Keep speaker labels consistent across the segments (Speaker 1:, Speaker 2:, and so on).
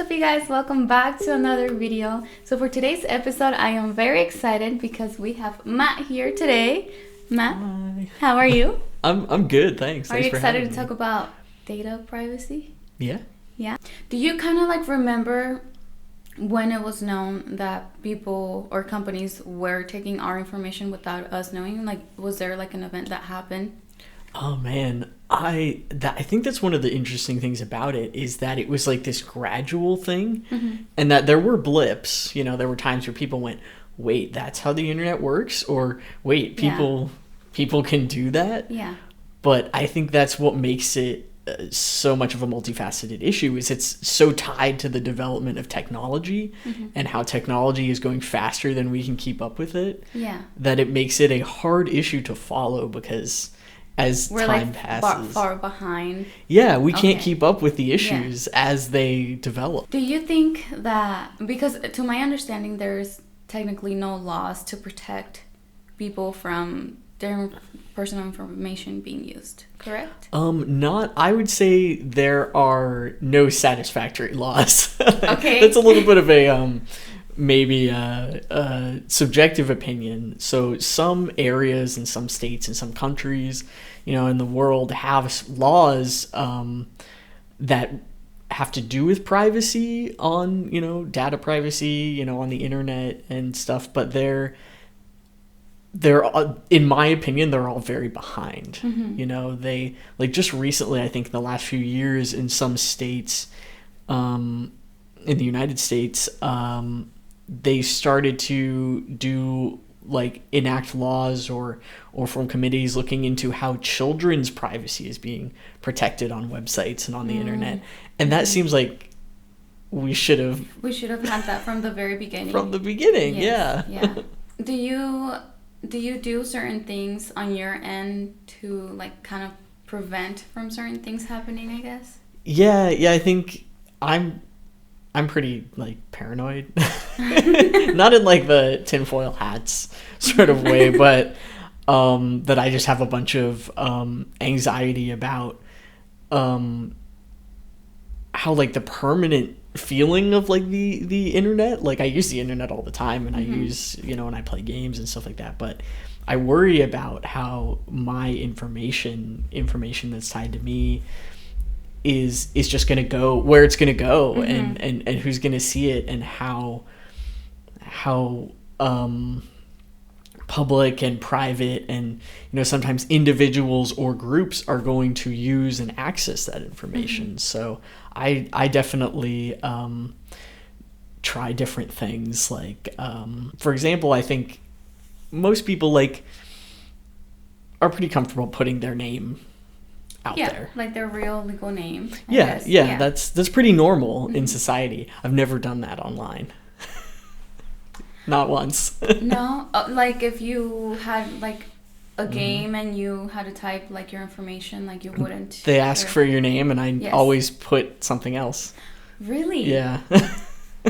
Speaker 1: up, you guys? Welcome back to another video. So for today's episode, I am very excited because we have Matt here today. Matt,
Speaker 2: Hi.
Speaker 1: how are you?
Speaker 2: I'm good, thanks.
Speaker 1: Are you
Speaker 2: Thanks for
Speaker 1: excited to
Speaker 2: having
Speaker 1: talk
Speaker 2: me.
Speaker 1: about data privacy?
Speaker 2: Yeah.
Speaker 1: Yeah. Do you kind of like remember when it was known that people or companies were taking our information without us knowing? Like, was there like an event that happened?
Speaker 2: Oh man, I think that's one of the interesting things about it is that it was like this gradual thing, and that there were blips. You know, there were times where people went, "Wait, that's how the internet works," or "Wait, people can do that."
Speaker 1: Yeah.
Speaker 2: But I think that's what makes it so much of a multifaceted issue is it's so tied to the development of technology and how technology is going faster than we can keep up with it.
Speaker 1: Yeah.
Speaker 2: That it makes it a hard issue to follow because as
Speaker 1: We're
Speaker 2: time
Speaker 1: like
Speaker 2: passes,
Speaker 1: far behind.
Speaker 2: yeah, we can't
Speaker 1: Okay.
Speaker 2: keep up with the issues as they develop.
Speaker 1: Do you think that, because to my understanding, there's technically no laws to protect people from their personal information being used, correct?
Speaker 2: I would say there are no satisfactory laws.
Speaker 1: Okay.
Speaker 2: That's a little bit of a maybe a subjective opinion. So some areas in some states and some countries, you know, in the world have laws that have to do with privacy on, you know, data privacy, you know, on the internet and stuff, but they're in my opinion they're all very behind. You know, they like just recently, I think in the last few years in some states in the United States, they started to do like enact laws or from committees looking into how children's privacy is being protected on websites and on the internet, and that seems like we should have
Speaker 1: had that from the very beginning.
Speaker 2: from the beginning.
Speaker 1: Yes,
Speaker 2: Yeah.
Speaker 1: Yeah. Do you do certain things on your end to like kind of prevent from certain things happening, I guess?
Speaker 2: Yeah, I think I'm pretty like paranoid. Not in like the tinfoil hats sort of way, but that I just have a bunch of anxiety about how like the permanent feeling of like the internet. Like I use the internet all the time and I use, you know, and I play games and stuff like that, but I worry about how my information that's tied to me is just going to go where it's going to go, and who's going to see it, and how public and private and, you know, sometimes individuals or groups are going to use and access that information. So I definitely try different things. Like for example, I think most people like are pretty comfortable putting their name out there.
Speaker 1: Like their real legal name. I
Speaker 2: Yeah,
Speaker 1: guess.
Speaker 2: yeah, that's pretty normal in society. I've never done that online. Not once.
Speaker 1: No, like if you had like a game and you had to type like your information, like you wouldn't.
Speaker 2: They ask for your name and I
Speaker 1: Yes.
Speaker 2: always put something else.
Speaker 1: Really?
Speaker 2: Yeah.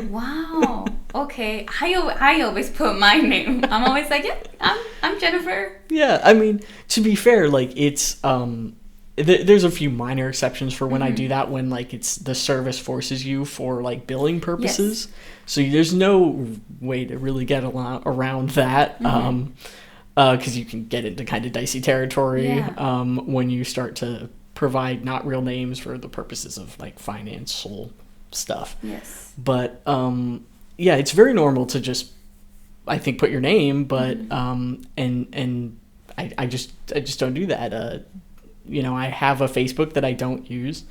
Speaker 1: Wow. Okay. I always put my name. I'm always like, yeah, I'm Jennifer.
Speaker 2: Yeah, I mean, to be fair, like it's there's a few minor exceptions for when I do that, when like it's the service forces you for like billing purposes. So there's no way to really get around that, because you can get into kind of dicey territory when you start to provide not real names for the purposes of like financial stuff.
Speaker 1: Yes.
Speaker 2: But yeah, it's very normal to just, I think, put your name, but and I just don't do that. You know, I have a Facebook that I don't use,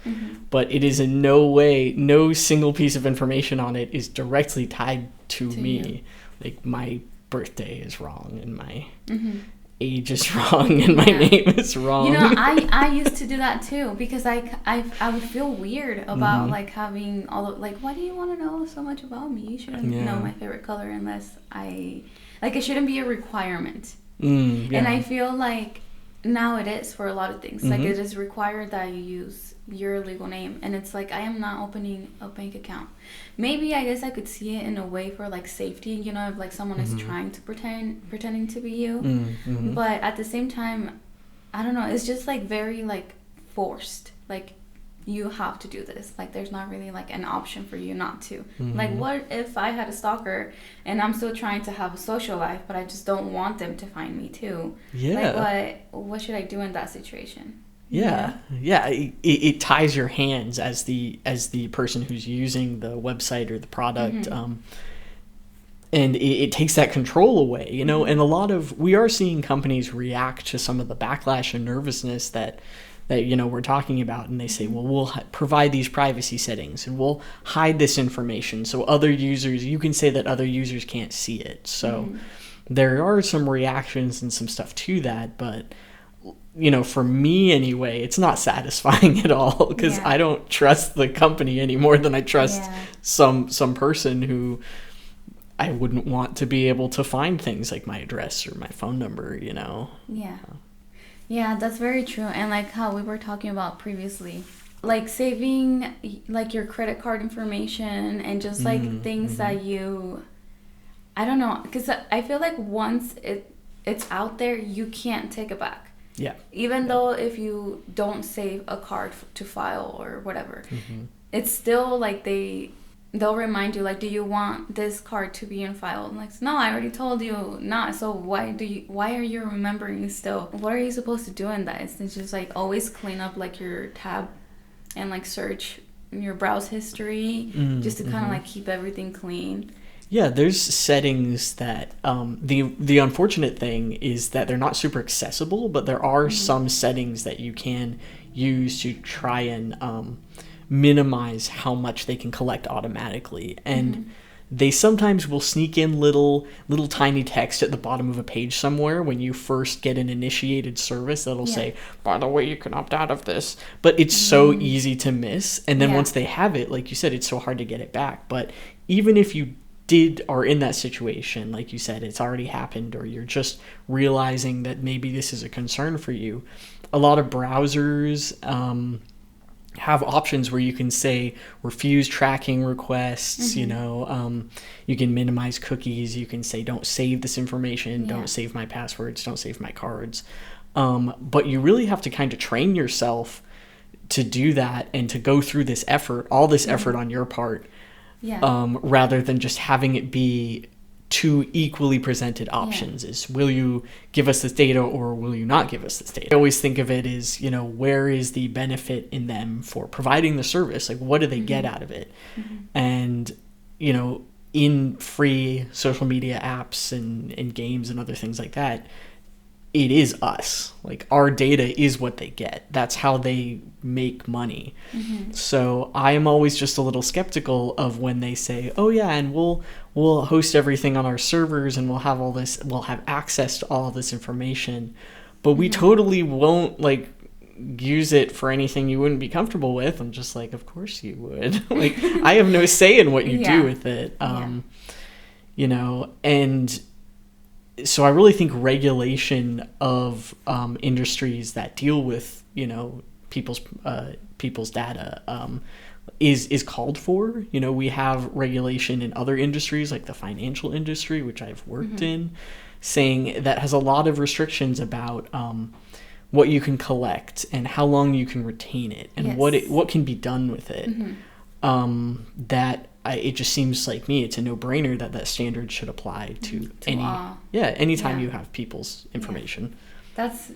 Speaker 2: but it is in no way, no single piece of information on it is directly tied to me.
Speaker 1: you.
Speaker 2: Like my birthday is wrong and my age is wrong and my name is wrong.
Speaker 1: You know, I used to do that too, because I would feel weird about like having all of, like, why do you want to know so much about me? You shouldn't know my favorite color unless it shouldn't be a requirement. And I feel like now it is for a lot of things. Like it is required that you use your legal name, and it's like I am not opening a bank account. Maybe I guess I could see it in a way for like safety, you know, if like someone is trying to pretending to be you. But at the same time, I don't know, it's just like very like forced. Like you have to do this. Like, there's not really like an option for you not to.
Speaker 2: Mm-hmm.
Speaker 1: Like, what if I had a stalker and I'm still trying to have a social life, but I just don't want them to find me too?
Speaker 2: Yeah.
Speaker 1: Like, what should I do in that situation?
Speaker 2: Yeah. It ties your hands as the person who's using the website or the product.
Speaker 1: Mm-hmm.
Speaker 2: And it takes that control away, you know. Mm-hmm. And we are seeing companies react to some of the backlash and nervousness that you know we're talking about, and they say, well, we'll provide these privacy settings and we'll hide this information so you can say that other users can't see it. So there are some reactions and some stuff to that, but you know, for me anyway, it's not satisfying at all, because I don't trust the company any more than I trust some person who I wouldn't want to be able to find things like my address or my phone number, you know?
Speaker 1: Yeah, that's very true. And like how we were talking about previously, like saving like your credit card information and just like things that I don't know, because I feel like once it's out there, you can't take it back.
Speaker 2: Yeah.
Speaker 1: Even though if you don't save a card to file or whatever, it's still like they'll remind you, like, do you want this card to be in file? I'm like, no, I already told you not. So why are you remembering still? What are you supposed to do in that? It's just like always clean up like your tab and like search your browse history just to kind of like keep everything clean.
Speaker 2: Yeah, there's settings that the unfortunate thing is that they're not super accessible, but there are some settings that you can use to try and minimize how much they can collect automatically. And they sometimes will sneak in little tiny text at the bottom of a page somewhere when you first get an initiated service that'll say, by the way, you can opt out of this. But it's so easy to miss. And then once they have it, like you said, it's so hard to get it back. But even if you are in that situation, like you said, it's already happened, or you're just realizing that maybe this is a concern for you, a lot of browsers have options where you can say refuse tracking requests. You know, you can minimize cookies, you can say don't save this information, don't save my passwords, don't save my cards, but you really have to kind of train yourself to do that and to go through this effort, all this effort on your part, rather than just having it be two equally presented options. Is, will you give us this data or will you not give us this data? I always think of it as, you know, where is the benefit in them for providing the service? Like, what do they get out of it? And, you know, in free social media apps and games and other things like that, it is us. Like, our data is what they get. That's how they make money. So I am always just a little skeptical of when they say, oh yeah, and we'll host everything on our servers and we'll have access to all of this information, but we totally won't like use it for anything you wouldn't be comfortable with. I'm just like, of course you would. Like, I have no say in what you do with it. You know, and so I really think regulation of industries that deal with, you know, people's data is called for. You know, we have regulation in other industries like the financial industry, which I've worked in, saying that has a lot of restrictions about what you can collect and how long you can retain it and what can be done with it. It just seems like me, it's a no-brainer that standard should apply to anytime you have people's information.
Speaker 1: That's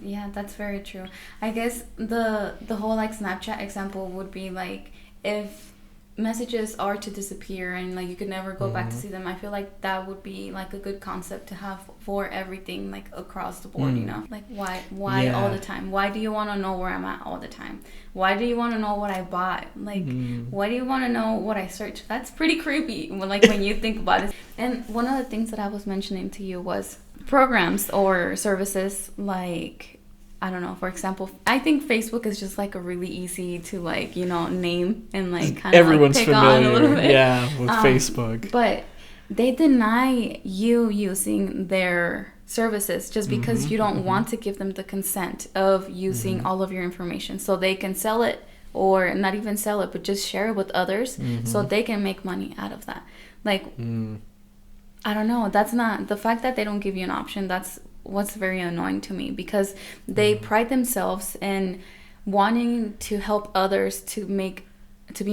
Speaker 1: very true. I guess the whole like Snapchat example would be like, if messages are to disappear and like you could never go back to see them, I feel like that would be like a good concept to have for everything, like across the board. You know, like why all the time? Why do you want to know where I'm at all the time? Why do you want to know what I bought? Like, why do you want to know what I searched? That's pretty creepy, like when you think about it. And one of the things that I was mentioning to you was programs or services like, I don't know, for example, I think Facebook is just like a really easy to like, you know, name and like kind of
Speaker 2: everyone's
Speaker 1: like pick
Speaker 2: familiar
Speaker 1: on a little bit.
Speaker 2: with Facebook.
Speaker 1: But they deny you using their services just because you don't want to give them the consent of using all of your information, so they can sell it, or not even sell it, but just share it with others so they can make money out of that. Like, I don't know, that's not the fact that they don't give you an option. That's what's very annoying to me, because they pride themselves in wanting to help others to be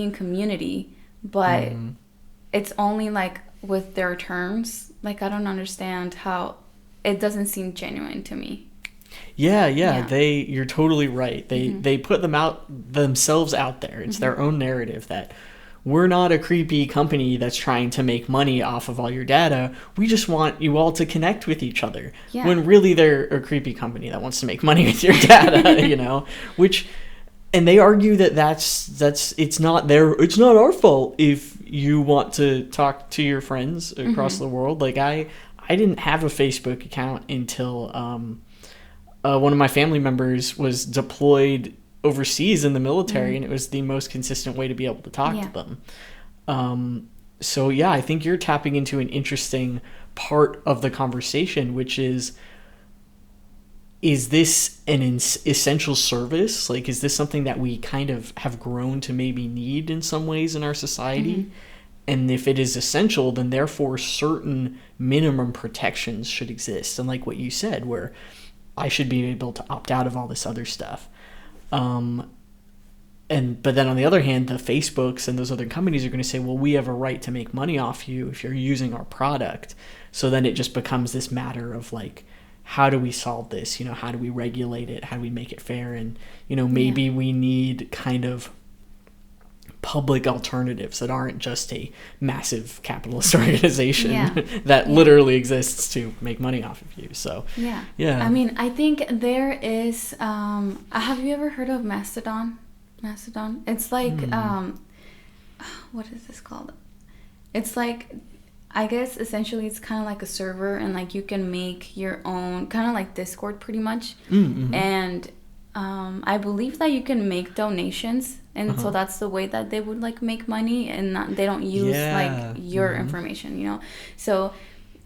Speaker 1: in community, but it's only like with their terms. Like, I don't understand how it doesn't seem genuine to me.
Speaker 2: Yeah. You're totally right. They put themselves out there. It's their own narrative that we're not a creepy company that's trying to make money off of all your data. We just want you all to connect with each other. Yeah. When really they're a creepy company that wants to make money with your data, you know, and they argue that's it's not our fault if you want to talk to your friends across the world. Like I didn't have a Facebook account until one of my family members was deployed overseas in the military, and it was the most consistent way to be able to talk to them. So yeah, I think you're tapping into an interesting part of the conversation, which is this an essential service? Like, is this something that we kind of have grown to maybe need in some ways in our society? And if it is essential, then therefore certain minimum protections should exist. And like what you said, where I should be able to opt out of all this other stuff. But then on the other hand, the Facebooks and those other companies are going to say, well, we have a right to make money off you if you're using our product. So then it just becomes this matter of like, how do we solve this? You know, how do we regulate it? How do we make it fair? And, you know, maybe we need kind of public alternatives that aren't just a massive capitalist organization that literally exists to make money off of you. So yeah.
Speaker 1: I mean, I think there is have you ever heard of Mastodon? It's like what is this called? It's like, I guess essentially it's kind of like a server, and like you can make your own, kind of like Discord pretty much. And I believe that you can make donations, and so that's the way that they would like make money, and they don't use like your information, you know. So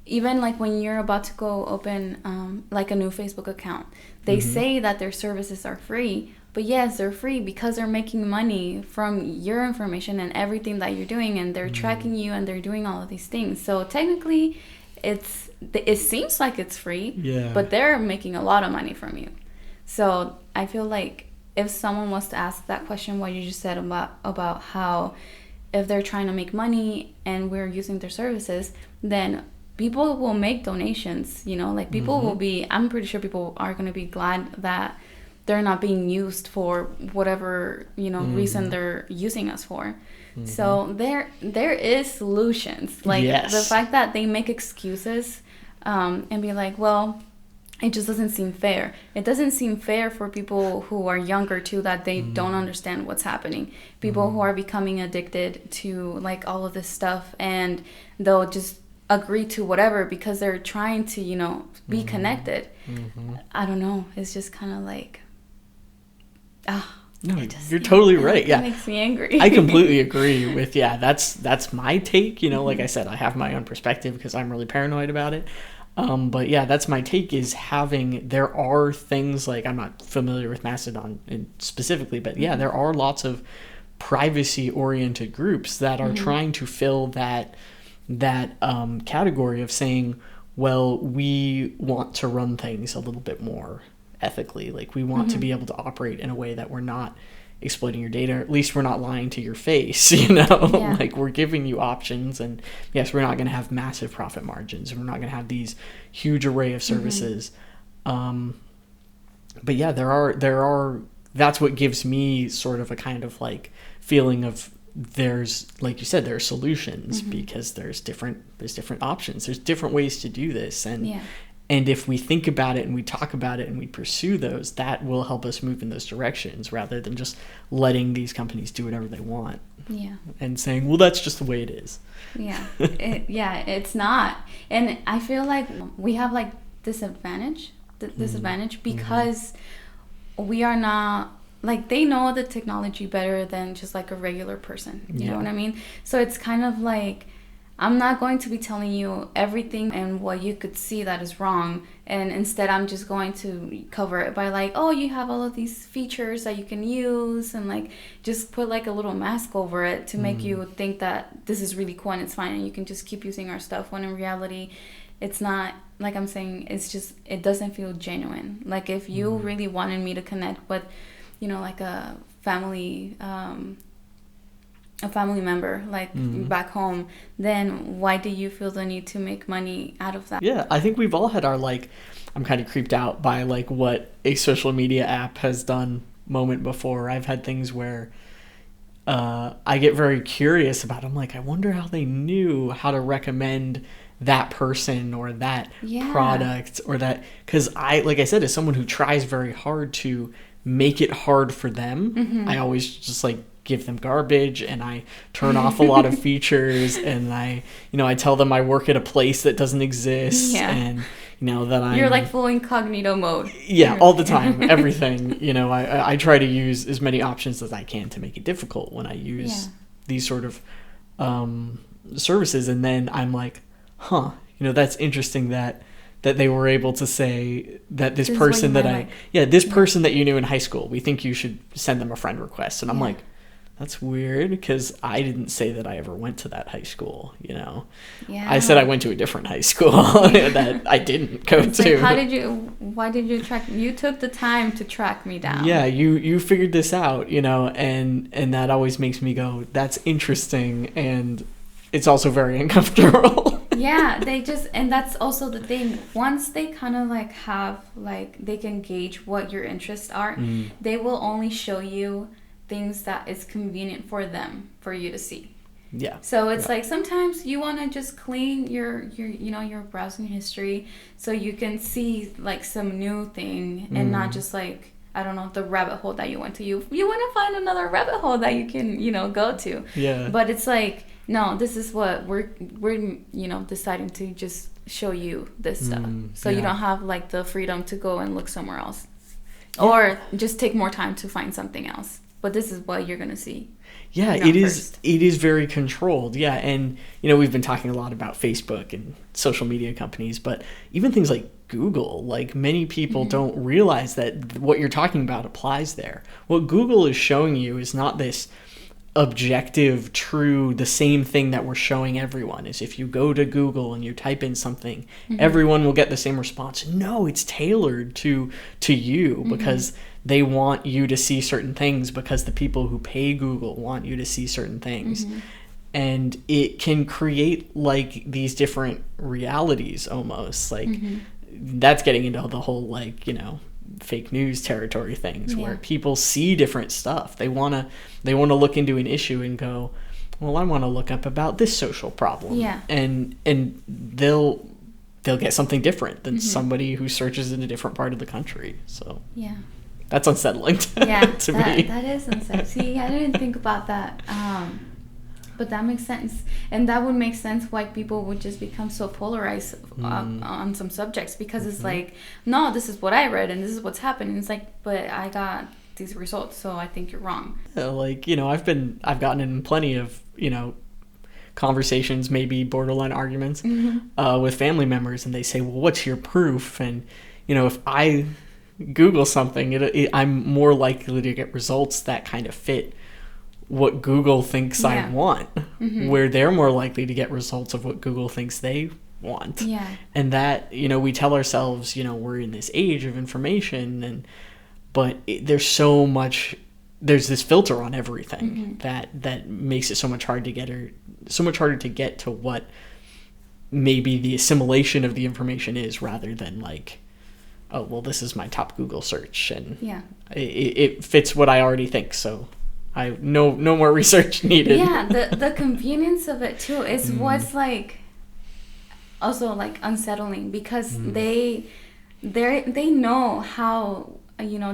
Speaker 1: even like when you're about to go open like a new Facebook account, they say that their services are free. But yes, they're free because they're making money from your information and everything that you're doing, and they're tracking you, and they're doing all of these things. So technically, it seems like it's free, but they're making a lot of money from you. So I feel like if someone was to ask that question, what you just said about how if they're trying to make money and we're using their services, then people will make donations, you know, like people will be, I'm pretty sure people are going to be glad that they're not being used for whatever, you know, reason they're using us for. So there is solutions. Like the fact that they make excuses and be like, well, it just doesn't seem fair. It doesn't seem fair for people who are younger too, that they don't understand what's happening. People who are becoming addicted to like all of this stuff, and they'll just agree to whatever because they're trying to, you know, be connected. I don't know. It's just kind of like,
Speaker 2: no, you're totally right.
Speaker 1: It makes me angry.
Speaker 2: I completely agree with, that's my take. You know, like I said, I have my own perspective because I'm really paranoid about it. But yeah, that's my take, is there are things like, I'm not familiar with Mastodon specifically, but yeah, there are lots of privacy oriented groups that are trying to fill that category of saying, well, we want to run things a little bit more ethically. Like, we want to be able to operate in a way that we're not exploiting your data, or at least we're not lying to your face, you know. Like, we're giving you options, and yes, we're not going to have massive profit margins, and we're not going to have these huge array of services. But yeah, there are that's what gives me sort of a kind of like feeling of, there's, like you said, there are solutions, because there's different options, there's different ways to do this, and if we think about it and we talk about it and we pursue those, that will help us move in those directions, rather than just letting these companies do whatever they want. And saying, well, that's just the way it is.
Speaker 1: It's not. And I feel like we have like disadvantage because we are not, like, they know the technology better than just like a regular person. You know what I mean? So it's kind of like, I'm not going to be telling you everything and what you could see that is wrong, and instead I'm just going to cover it by like, oh, you have all of these features that you can use, and like just put like a little mask over it to make you think that this is really cool and it's fine and you can just keep using our stuff, when in reality it's not. Like I'm saying, it's just, it doesn't feel genuine. Like, if you really wanted me to connect with like a family member, like back home, then why do you feel the need to make money out of that?
Speaker 2: Yeah, I think we've all had our like, I'm kind of creeped out by like what a social media app has done moment before. I've had things where I get very curious about. I'm like, I wonder how they knew how to recommend that person or that product or that, because like I said, as someone who tries very hard to make it hard for them, I always just like give them garbage, and I turn off a lot of features, and I tell them I work at a place that doesn't exist, and that
Speaker 1: you're like full incognito mode.
Speaker 2: Yeah, all the time, everything. I try to use as many options as I can to make it difficult when I use these sort of services, and then I'm like, that's interesting that they were able to say that this person that person that you knew in high school, we think you should send them a friend request. And I'm like, that's weird, because I didn't say that I ever went to that high school, I said I went to a different high school that I didn't go to.
Speaker 1: Why did you you took the time to track me down?
Speaker 2: Yeah, you figured this out, and that always makes me go, that's interesting, and it's also very uncomfortable.
Speaker 1: Yeah, and that's also the thing. Once they kind of like have, like, they can gauge what your interests are, they will only show you things that is convenient for them, for you to see.
Speaker 2: Yeah.
Speaker 1: So it's like sometimes you want to just clean your browsing history so you can see like some new thing and not just like, I don't know, the rabbit hole that you went to. You want to find another rabbit hole that you can, go to.
Speaker 2: Yeah.
Speaker 1: But it's like, no, this is what we're deciding to just show you this stuff. So you don't have like the freedom to go and look somewhere else. Yeah. Or just take more time to find something else. But this is what you're going to see.
Speaker 2: Yeah, it is very controlled. Yeah, and we've been talking a lot about Facebook and social media companies, but even things like Google, like many people don't realize that what you're talking about applies there. What Google is showing you is not this objective, true, the same thing that we're showing everyone. Is if you go to Google and you type in something, everyone will get the same response. No, it's tailored to you because they want you to see certain things, because the people who pay Google want you to see certain things. And it can create like these different realities almost. Like that's getting into the whole like, fake news territory things where people see different stuff. They want to look into an issue and go, well, I want to look up about this social problem. Yeah. And they'll get something different than somebody who searches in a different part of the country. So yeah. That's unsettling to me.
Speaker 1: That is unsettling. See, I didn't think about that. But that makes sense. And that would make sense why people would just become so polarized on some subjects, because it's like, no, this is what I read and this is what's happening. It's like, but I got these results, so I think you're wrong.
Speaker 2: Like, I've gotten in plenty of, conversations, maybe borderline arguments with family members, and they say, well, what's your proof? And, if I Google something, I'm more likely to get results that kind of fit what Google thinks I want, where they're more likely to get results of what Google thinks they want. Yeah. And that, we tell ourselves, we're in this age of information, but there's so much, there's this filter on everything that makes it so much harder to get to what maybe the assimilation of the information is, rather than like, oh, well, this is my top Google search, and it fits what I already think, so I no more research needed.
Speaker 1: Yeah, the convenience of it too is what's like also like unsettling, because they know how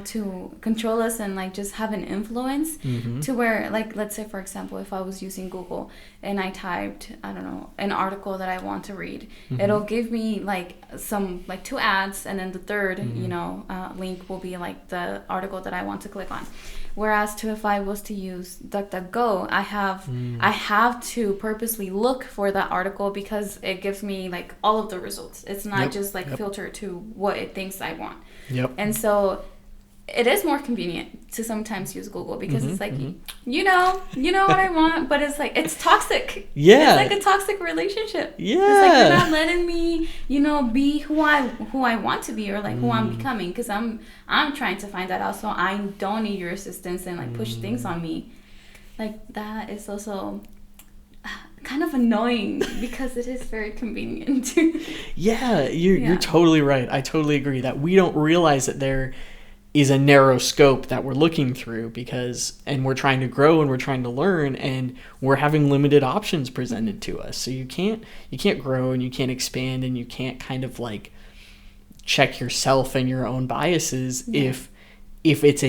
Speaker 1: to control us and like just have an influence to where, like, let's say for example, if I was using Google and I typed, I don't know, an article that I want to read, it'll give me like some like 2 ads, and then the third link will be like the article that I want to click on. Whereas if I was to use DuckDuckGo, I have to purposely look for that article, because it gives me like all of the results. It's not just like filtered to what it thinks I want. Yep. And so it is more convenient to sometimes use Google because it's like, you know what I want, but it's like, it's toxic.
Speaker 2: Yeah.
Speaker 1: It's like a toxic relationship.
Speaker 2: Yeah.
Speaker 1: It's like, you're not letting me, be who I want to be, or like who I'm becoming, because I'm trying to find that out, so I don't need your assistance and like push things on me. Like, that is also kind of annoying because it is very convenient.
Speaker 2: Yeah, you're totally right. I totally agree that we don't realize that there is a narrow scope that we're looking through, and we're trying to grow and we're trying to learn, and we're having limited options presented to us. So you can't grow and you can't expand and you can't kind of like check yourself and your own biases if it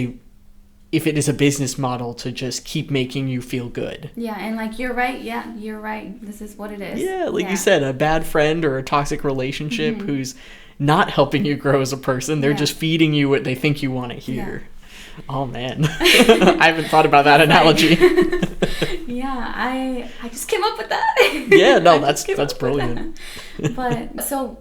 Speaker 2: is a business model to just keep making you feel good.
Speaker 1: Yeah, and like, you're right. Yeah, you're right. This is what it is.
Speaker 2: Yeah, like you said, a bad friend or a toxic relationship who's not helping you grow as a person. They're just feeding you what they think you want to hear. Yeah. Oh, man. I haven't thought about that analogy.
Speaker 1: Yeah, I just came up with that.
Speaker 2: Yeah, no, that's brilliant.
Speaker 1: But so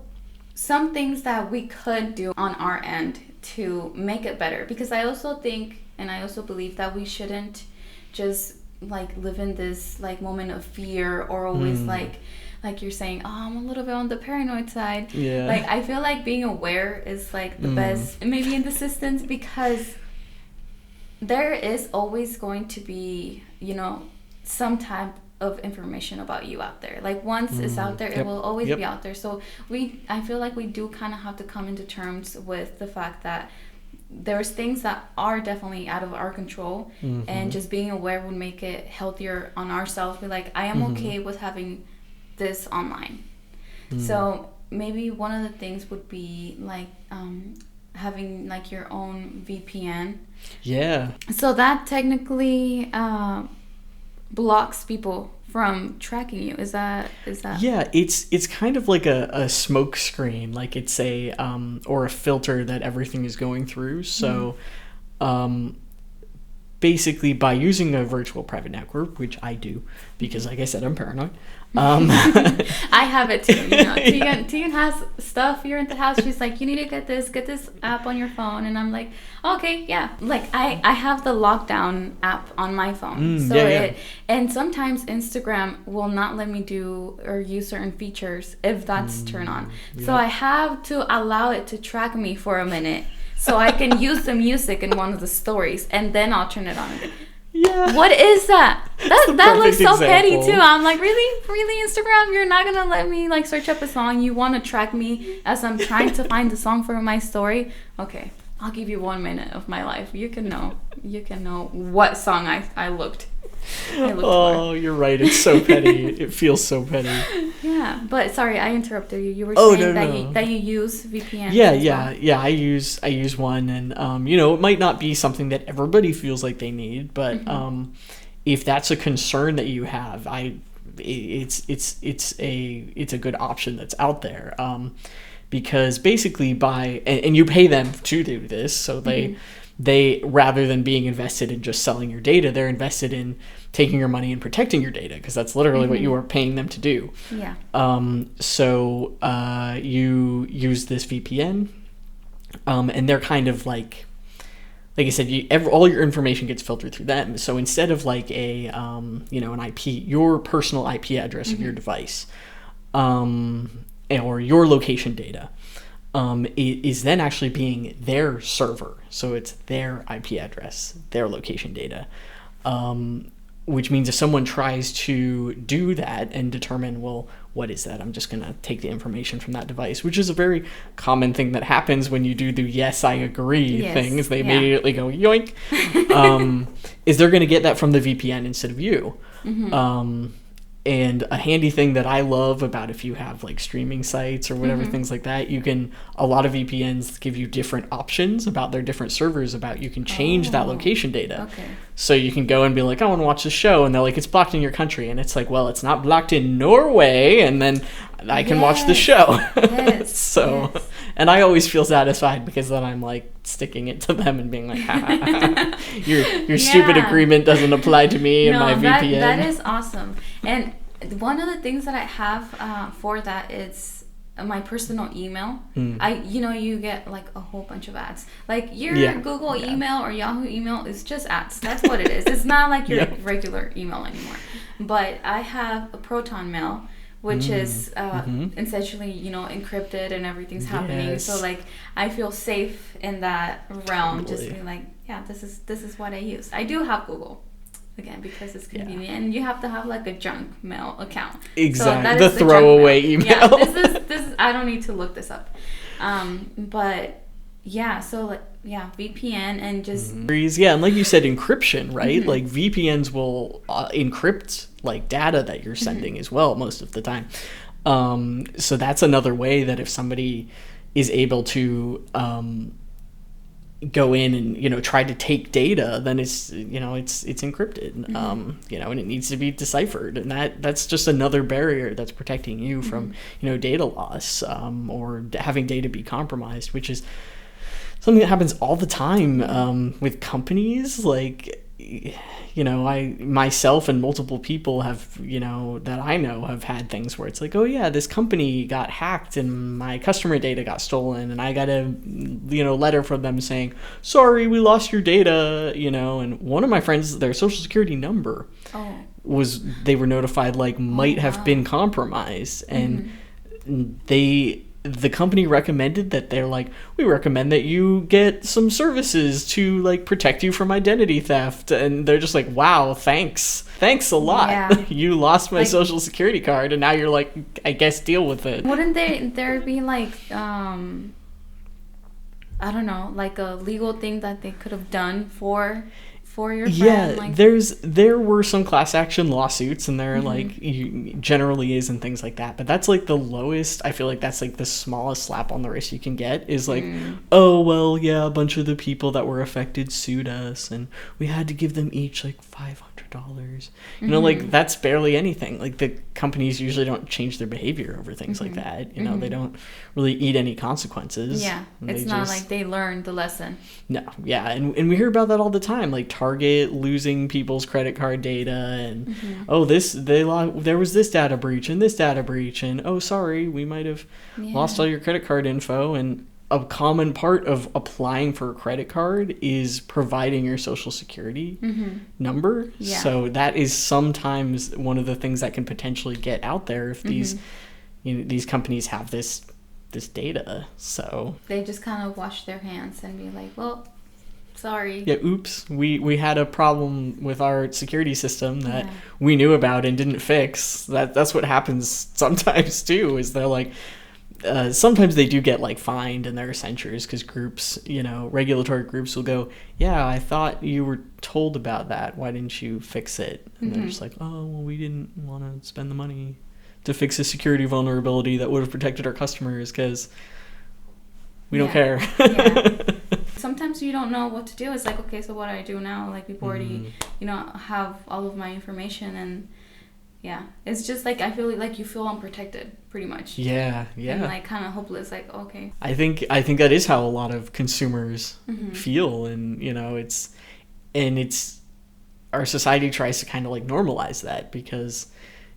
Speaker 1: some things that we could do on our end to make it better, because I also think, and I also believe that we shouldn't just like live in this like moment of fear, or always like you're saying, oh, I'm a little bit on the paranoid side.
Speaker 2: Yeah.
Speaker 1: Like, I feel like being aware is like the best, maybe in this instance, because there is always going to be, some type of information about you out there. Like, once it's out there, it will always be out there. So I feel like we do kind of have to come into terms with the fact that there's things that are definitely out of our control, and just being aware would make it healthier on ourselves. Be like, I am okay with having this online. So maybe one of the things would be like having like your own VPN.
Speaker 2: Yeah.
Speaker 1: So that technically blocks people from tracking you. Is that?
Speaker 2: Yeah, it's kind of like a smoke screen, like it's a or a filter that everything is going through. So basically, by using a virtual private network, which I do because, like I said, I'm paranoid.
Speaker 1: I have it too. Tegan has stuff here in the house. She's like, you need to get this app on your phone, and I'm like, okay, yeah. Like, I have the lockdown app on my phone, and sometimes Instagram will not let me do or use certain features if that's turned on. Yep. So I have to allow it to track me for a minute, so I can use the music in one of the stories, and then I'll turn it on again.
Speaker 2: Yeah.
Speaker 1: What is that? That looks so
Speaker 2: example.
Speaker 1: petty too. I'm like, really, Instagram? You're not gonna let me like search up a song? You want to track me as I'm trying to find the song for my story? Okay, I'll give you 1 minute of my life. You can know what song I looked
Speaker 2: for. You're right. It's so petty. It feels so petty.
Speaker 1: Yeah, but sorry, I interrupted you. You were saying that you use VPN.
Speaker 2: Yeah. I use one, and it might not be something that everybody feels like they need, but if that's a concern that you have, it's a good option that's out there. Because basically and you pay them to do this, so they rather than being invested in just selling your data, they're invested in taking your money and protecting your data, because that's literally what you are paying them to do.
Speaker 1: Yeah.
Speaker 2: So you use this VPN, and they're kind of like I said, all your information gets filtered through them. So instead of like an IP, your personal IP address of your device, or your location data, it is then actually being their server. So it's their IP address, their location data, which means if someone tries to do that and determine, well, what is that? I'm just going to take the information from that device, which is a very common thing that happens when you do the yes, I agree things. They immediately go yoink. Is they're going to get that from the VPN instead of you. And a handy thing that I love about if you have like streaming sites or whatever, things like that, a lot of VPNs give you different options about their different servers you can change that location data. Okay. So you can go and be like, I want to watch the show. And they're like, it's blocked in your country. And it's like, well, it's not blocked in Norway. And then I can watch the show. Yes. And I always feel satisfied because then I'm like sticking it to them and being like, your stupid agreement doesn't apply to me and my VPN.
Speaker 1: That is awesome. And one of the things that I have for that is my personal email. You get like a whole bunch of ads. Like your Google email or Yahoo email is just ads. That's what it is. It's not like your regular email anymore. But I have a Proton Mail, which is essentially, encrypted and everything's happening. So like I feel safe in that realm. Just being like, this is what I use. I do have Google. Again, because it's convenient, and you have to have like a junk mail account.
Speaker 2: Exactly, so the throwaway email.
Speaker 1: Yeah, this is. I don't need to look this up, but so VPN and just
Speaker 2: and like you said, encryption, right? Like VPNs will encrypt like data that you're sending as well most of the time. So that's another way that if somebody is able to go in and try to take data, then it's it's encrypted, and it needs to be deciphered, and that's just another barrier that's protecting you from data loss or having data be compromised, which is something that happens all the time with companies. Like I myself and multiple people have that I know have had things where it's like, oh yeah, this company got hacked and my customer data got stolen, and I got a letter from them saying, sorry, we lost your data, and one of my friends, their social security number they were notified might have been compromised, and the company recommended that we recommend that you get some services to protect you from identity theft, and they're just like, wow, thanks a lot. You lost my social security card, and now you're I guess deal with it.
Speaker 1: Wouldn't there be I don't know, a legal thing that they could have done for your friend?
Speaker 2: There were some class action lawsuits, and there generally is, and things like that, but that's the lowest. I feel like that's the smallest slap on the wrist you can get is oh well, yeah, a bunch of the people that were affected sued us and we had to give them each $500. That's barely anything. The companies usually don't change their behavior over things like that. They don't really eat any consequences.
Speaker 1: It's not like they learned the lesson.
Speaker 2: No, and we hear about that all the time, Target losing people's credit card data, and there was this data breach and this data breach, and oh sorry, we might have lost all your credit card info. And a common part of applying for a credit card is providing your social security number. So that is sometimes one of the things that can potentially get out there if these companies have this data. So
Speaker 1: they just kind of wash their hands and be like, well, sorry.
Speaker 2: Yeah, oops. We had a problem with our security system that we knew about and didn't fix. That's what happens sometimes too, is they're sometimes they do get fined, and there are censures because groups, regulatory groups will go, yeah, I thought you were told about that. Why didn't you fix it? And they're just like, oh, well, we didn't want to spend the money to fix a security vulnerability that would have protected our customers because we don't care.
Speaker 1: Sometimes you don't know what to do. It's okay, so what do I do now? We've already, have all of my information, and it's just I feel you feel unprotected pretty much. And kind of hopeless. Okay.
Speaker 2: I think that is how a lot of consumers feel, and it's our society tries to kind of normalize that because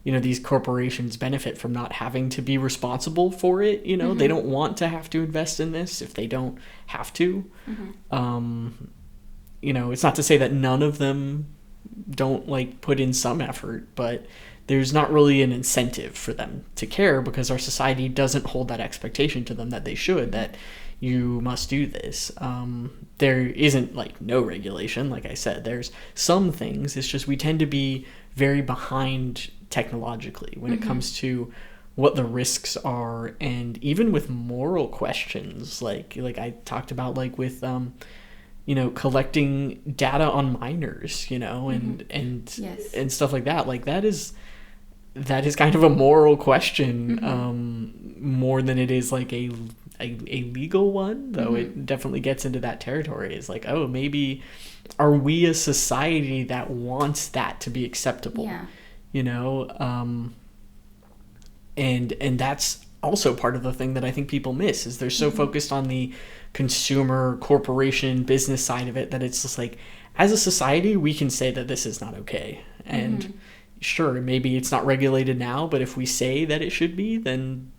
Speaker 2: these corporations benefit from not having to be responsible for it. They don't want to have to invest in this if they don't have to. It's not to say that none of them don't put in some effort, but there's not really an incentive for them to care because our society doesn't hold that expectation to them that they should, that you must do this. There isn't no regulation. Like I said, there's some things. It's just we tend to be very behind technologically when it comes to what the risks are, and even with moral questions, like I talked about, with collecting data on minors, and stuff like that. That is kind of a moral question, more than it is a legal one, though it definitely gets into that territory. It's oh, maybe are we a society that wants that to be acceptable? And that's also part of the thing that I think people miss, is they're so focused on the consumer, corporation, business side of it that it's just as a society, we can say that this is not okay. And sure, maybe it's not regulated now, but if we say that it should be, then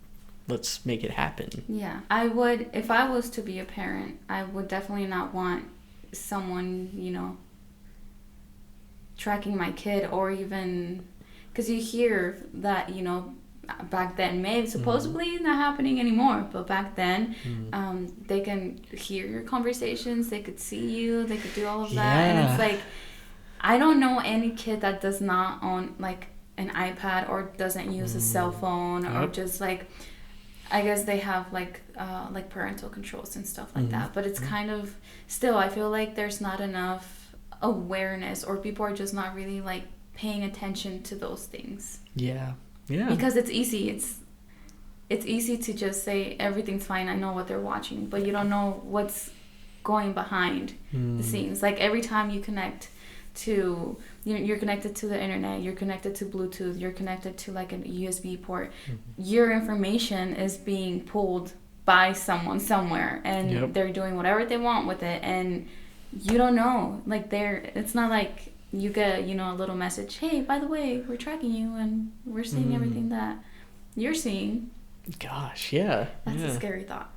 Speaker 2: let's make it happen.
Speaker 1: Yeah, I would, if I was to be a parent, I would definitely not want someone, tracking my kid, or even, because you hear that, back then, maybe supposedly not happening anymore, but back then, they can hear your conversations, they could see you, they could do all of that, and it's like, I don't know any kid that does not own like an iPad or doesn't use a cell phone, or just like, I guess they have like parental controls and stuff like that, but it's kind of still, I feel like there's not enough awareness, or people are just not really like paying attention to those things.
Speaker 2: Yeah.
Speaker 1: Because it's easy. It's easy to just say everything's fine, I know what they're watching, but you don't know what's going behind the scenes. Like every time you connect to, you're connected to the internet, you're connected to Bluetooth, you're connected to like a USB port, your information is being pulled by someone somewhere, and they're doing whatever they want with it, and you don't know. Like it's not like you get, a little message, hey, by the way, we're tracking you and we're seeing everything that you're seeing.
Speaker 2: Gosh, yeah.
Speaker 1: That's a scary thought.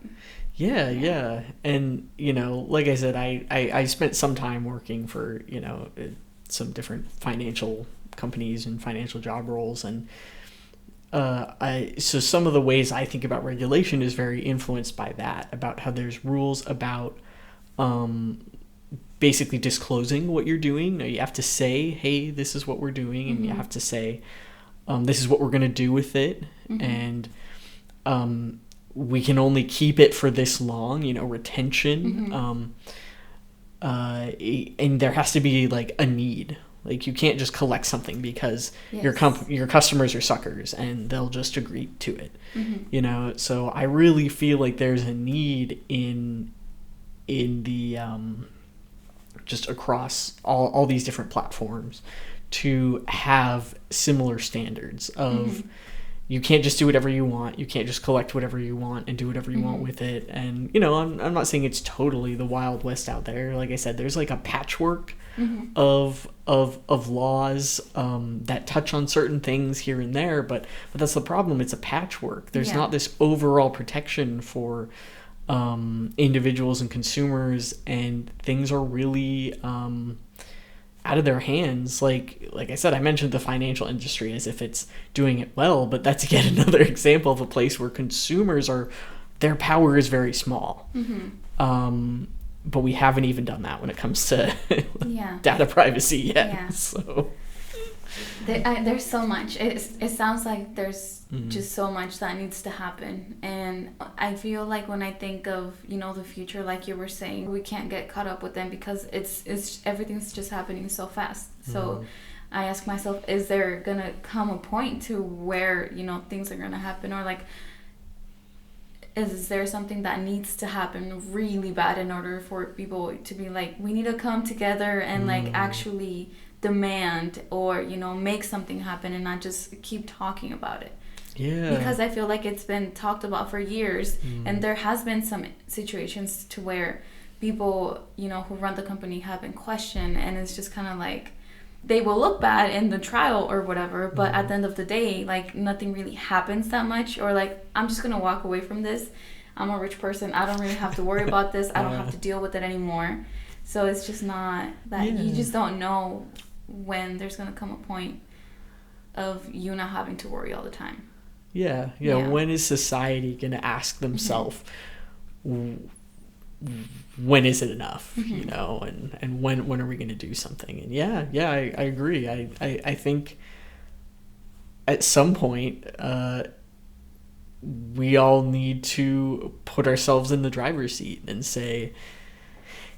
Speaker 2: Yeah. And, like I said, I spent some time working for, some different financial companies and financial job roles. And so some of the ways I think about regulation is very influenced by that, about how there's rules about basically disclosing what you're doing. You have to say, hey, this is what we're doing. And you have to say, this is what we're going to do with it. And we can only keep it for this long, retention. And there has to be like a need. Like you can't just collect something because your customers are suckers and they'll just agree to it. So I really feel like there's a need in the just across all these different platforms to have similar standards of you can't just do whatever you want. You can't just collect whatever you want and do whatever you want with it. And, I'm not saying it's totally the Wild West out there. Like I said, there's like a patchwork of laws that touch on certain things here and there. But that's the problem. It's a patchwork. There's not this overall protection for individuals and consumers, and things are really out of their hands. Like I said, I mentioned the financial industry as if it's doing it well, but that's yet another example of a place where consumers their power is very small. But we haven't even done that when it comes to data privacy yet. So
Speaker 1: there's so much. It sounds like there's just so much that needs to happen, and I feel like when I think of the future, like you were saying, we can't get caught up with them because it's everything's just happening so fast. So I ask myself, is there gonna come a point to where things are gonna happen, or like is there something that needs to happen really bad in order for people to be like, we need to come together and like actually demand or make something happen and not just keep talking about it? Because I feel like it's been talked about for years, and there has been some situations to where people who run the company have been questioned, and it's just kind of like they will look bad in the trial or whatever, but at the end of the day, like nothing really happens that much, or like I'm just gonna walk away from this. I'm a rich person, I don't really have to worry about this. I don't have to deal with it anymore. So it's just not that you just don't know when there's gonna come a point of you not having to worry all the time.
Speaker 2: Yeah. When is society going to ask themselves, when is it enough, and when are we going to do something? And I agree. I think at some point, we all need to put ourselves in the driver's seat and say,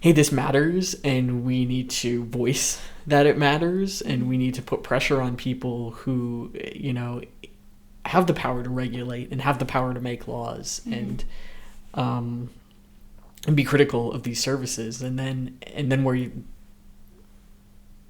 Speaker 2: hey, this matters, and we need to voice that it matters, and we need to put pressure on people who, have the power to regulate and have the power to make laws and be critical of these services. And then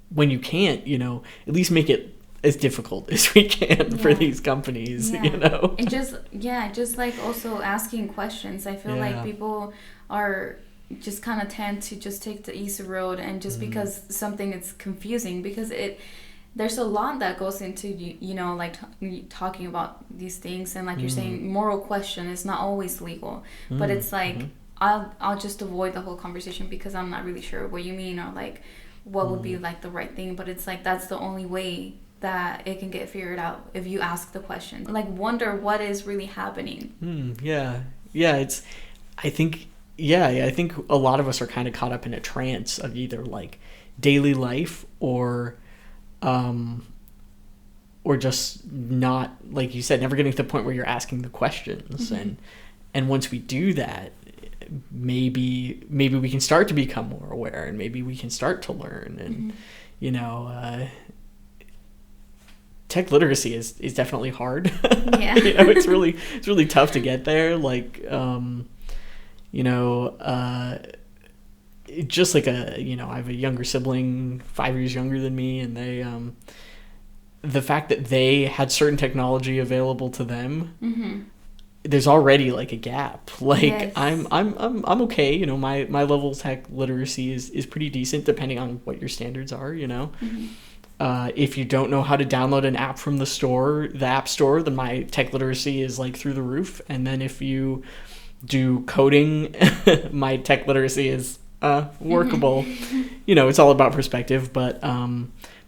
Speaker 2: when you can't, at least make it as difficult as we can for these companies, And
Speaker 1: just like also asking questions. I feel like people are just kind of tend to just take the easy road, and just because something is confusing, because there's a lot that goes into like talking about these things, and like you're saying, moral question is not always legal, but it's like I'll just avoid the whole conversation because I'm not really sure what you mean, or like what would be like the right thing. But it's like that's the only way that it can get figured out if you ask the question, like wonder what is really happening.
Speaker 2: I think a lot of us are kind of caught up in a trance of either like daily life or just not, like you said, never getting to the point where you're asking the questions. And once we do that, maybe we can start to become more aware, and maybe we can start to learn. And tech literacy is definitely hard.
Speaker 1: Yeah.
Speaker 2: It's really tough to get there. Like just like I have a younger sibling, 5 years younger than me, and they the fact that they had certain technology available to them, there's already like a gap. Like yes. I'm okay, my level of tech literacy is pretty decent depending on what your standards are, If you don't know how to download an app from the app store, then my tech literacy is like through the roof. And then if you do coding, my tech literacy is workable. It's all about perspective, but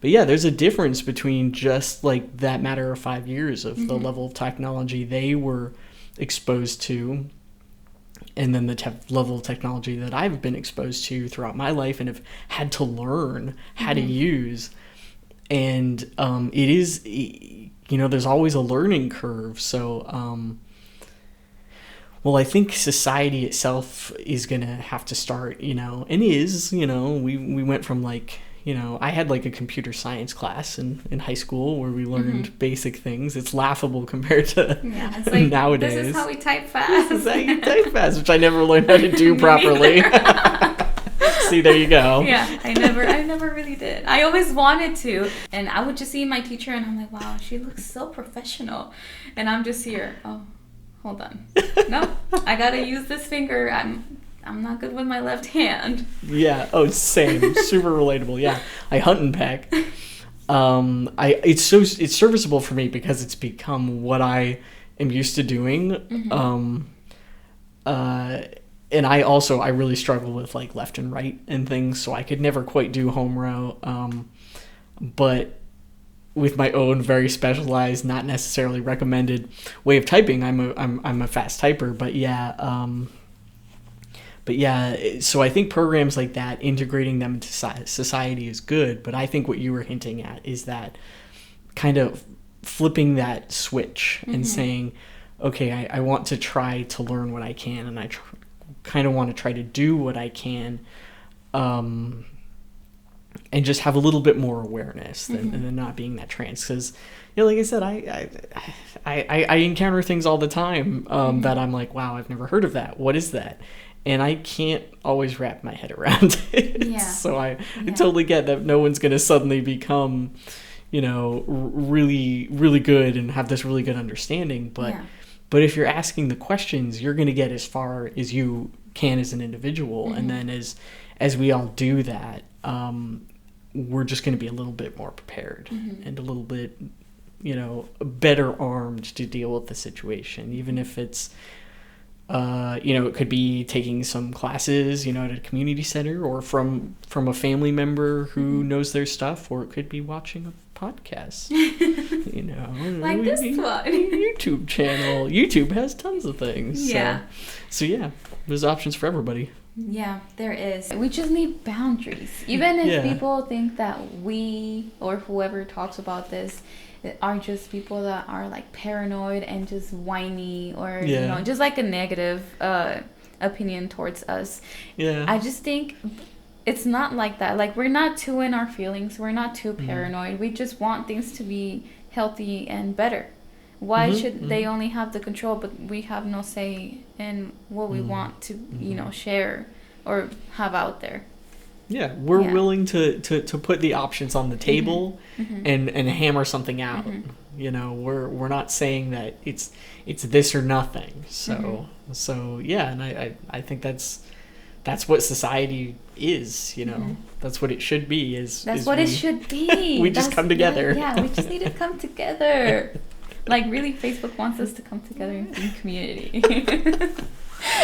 Speaker 2: yeah, there's a difference between just like that matter of 5 years of the level of technology they were exposed to, and then the level of technology that I've been exposed to throughout my life and have had to learn how to use. And it is, there's always a learning curve. So, I think society itself is going to have to start, and is, we went from like, I had like a computer science class in high school where we learned basic things. It's laughable compared to
Speaker 1: it's like,
Speaker 2: nowadays.
Speaker 1: This is how we type fast.
Speaker 2: This is how you type fast, which I never learned how to do properly. See, there you go.
Speaker 1: Yeah, I never really did. I always wanted to, and I would just see my teacher, and I'm like, wow, she looks so professional, and I'm just here. Oh, hold on. No, I gotta use this finger. I'm not good with my left hand.
Speaker 2: Yeah. Oh, same. Super relatable. Yeah. I hunt and peck. It's serviceable for me because it's become what I am used to doing. And I really struggle with like left and right and things, so I could never quite do home row. But with my own very specialized, not necessarily recommended way of typing, I'm a fast typer. But yeah, so I think programs like that, integrating them into society is good. But I think what you were hinting at is that kind of flipping that switch and saying, okay, I want to try to learn what I can, and I kind of want to try to do what I can, and just have a little bit more awareness than not being that trance. Because, like I said, I encounter things all the time that I'm like, wow, I've never heard of that. What is that? And I can't always wrap my head around it. Yeah. So I totally get that no one's going to suddenly become, really, really good and have this really good understanding. But if you're asking the questions, you're going to get as far as you can as an individual. And then as we all do that, we're just going to be a little bit more prepared and a little bit, better armed to deal with the situation, even if it's, it could be taking some classes, at a community center, or from a family member who knows their stuff, or it could be watching a podcast,
Speaker 1: like this one.
Speaker 2: YouTube channel. YouTube has tons of things.
Speaker 1: Yeah.
Speaker 2: So yeah, there's options for everybody.
Speaker 1: Yeah, there is. We just need boundaries. Even if people think that we, or whoever talks about this, are just people that are like paranoid and just whiny, or just like a negative opinion towards us. Yeah. I just think it's not like that. Like, we're not too in our feelings. We're not too paranoid. We just want things to be healthy and better. Why should they only have the control, but we have no say in what we want to, share or have out there?
Speaker 2: Yeah, we're willing to put the options on the table and hammer something out. We're not saying that it's this or nothing. So yeah, and I think that's that's what society is, you know. Mm-hmm. That's what it should be.
Speaker 1: It should be.
Speaker 2: We just come together.
Speaker 1: Yeah, we just need to come together. Like, really, Facebook wants us to come together in community.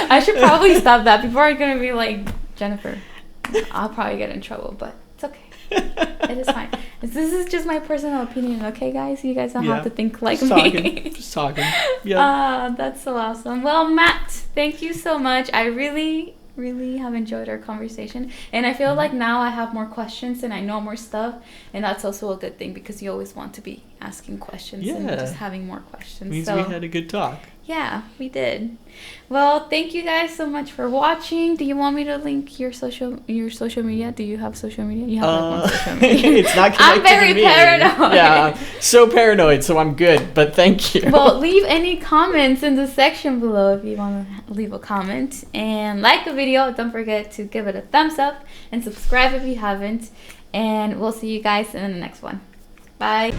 Speaker 1: I should probably stop that before I'm going to be like, Jennifer, I'll probably get in trouble, but it's okay. It is fine. This is just my personal opinion, okay, guys? You guys don't have to think like me.
Speaker 2: Just talking. Yeah.
Speaker 1: That's so awesome. Well, Matt, thank you so much. I really have enjoyed our conversation, and I feel like now I have more questions and I know more stuff, and that's also a good thing because you always want to be asking questions and just having more questions.
Speaker 2: Means we had a good talk.
Speaker 1: Yeah, we did. Well, thank you guys so much for watching. Do you want me to link your social media? Do you have social media? You have like one social media.
Speaker 2: It's not connected
Speaker 1: I'm very
Speaker 2: to me.
Speaker 1: paranoid.
Speaker 2: Yeah, so paranoid, so I'm good, but thank you.
Speaker 1: Well, leave any comments in the section below if you want to leave a comment. And like the video. Don't forget to give it a thumbs up and subscribe if you haven't. And we'll see you guys in the next one. Bye.